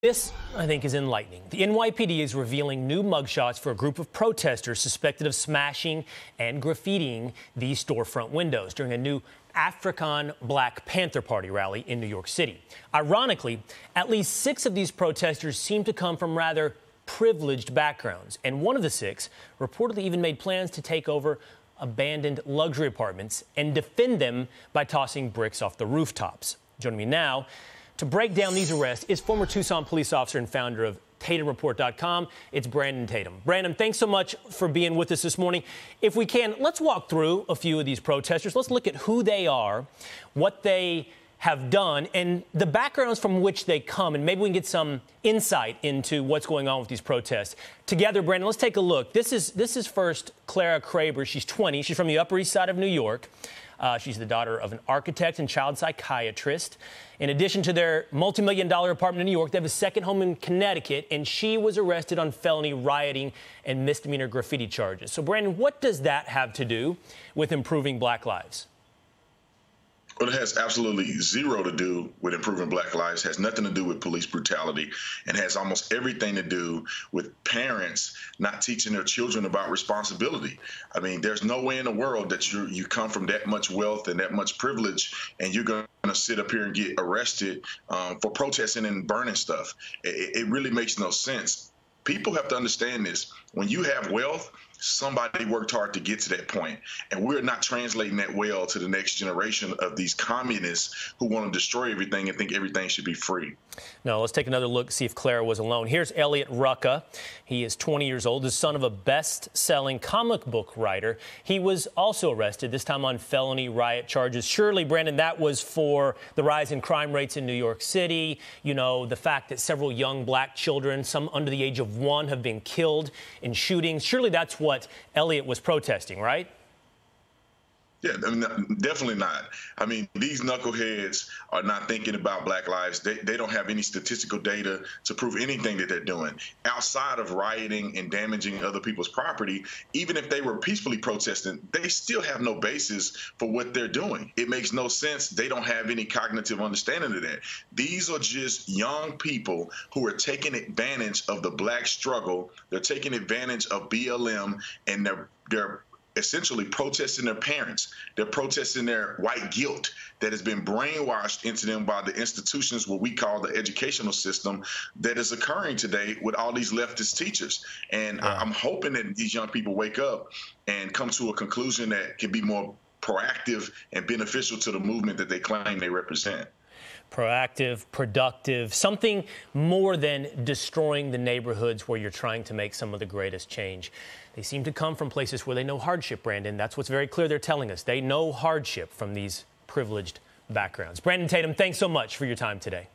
This, I think, is enlightening. The NYPD is revealing new mugshots for a group of protesters suspected of smashing and graffitiing these storefront windows during a new African Black Panther Party rally in New York City. Ironically, at least 6 of these protesters seem to come from rather privileged backgrounds, and one of the 6 reportedly even made plans to take over abandoned luxury apartments and defend them by tossing bricks off the rooftops. Joining me now to break down these arrests is former Tucson police officer and founder of TatumReport.com. It's Brandon Tatum. Brandon, thanks so much for being with us this morning. If we can, let's walk through a few of these protesters. Let's look at who they are, what they have done, and the backgrounds from which they come, and maybe we can get some insight into what's going on with these protests. Together, Brandon, let's take a look. This is first Clara Kraber. She's 20. She's from the Upper East Side of New York. She's the daughter of an architect and child psychiatrist. In addition to their multi-million-dollar apartment in New York, they have a second home in Connecticut, and she was arrested on felony rioting and misdemeanor graffiti charges. So, Brandon, what does that have to do with improving Black lives? Well, it has absolutely zero to do with improving Black lives, has nothing to do with police brutality, and has almost everything to do with parents not teaching their children about responsibility. I mean, there's no way in the world that you come from that much wealth and that much privilege, and you're going to sit up here and get arrested for protesting and burning stuff. It really makes no sense. People have to understand this. When you have wealth, somebody worked hard to get to that point, and we're not translating that well to the next generation of these communists who want to destroy everything and think everything should be free. Now, let's take another look, see if Clara was alone. Here's Elliot Rucka. He is 20 years old, the son of a best-selling comic book writer. He was also arrested, this time on felony riot charges. Surely, Brandon, that was for the rise in crime rates in New York City. You know, the fact that several young Black children, some under the age of 1, have been killed in shootings. Surely that's what Elliot was protesting, right? Yeah, I mean, definitely not. I mean, these knuckleheads are not thinking about Black lives. They don't have any statistical data to prove anything that they're doing. Outside of rioting and damaging other people's property, even if they were peacefully protesting, they still have no basis for what they're doing. It makes no sense. They don't have any cognitive understanding of that. These are just young people who are taking advantage of the Black struggle. They're taking advantage of BLM, and they're essentially protesting their parents. They're protesting their white guilt that has been brainwashed into them by the institutions, what we call the educational system, that is occurring today with all these leftist teachers. And I'm hoping that these young people wake up and come to a conclusion that can be more proactive and beneficial to the movement that they claim they represent. Proactive, productive, something more than destroying the neighborhoods where you're trying to make some of the greatest change. They seem to come from places where they know hardship, Brandon. That's what's very clear they're telling us. They know hardship from these privileged backgrounds. Brandon Tatum, thanks so much for your time today.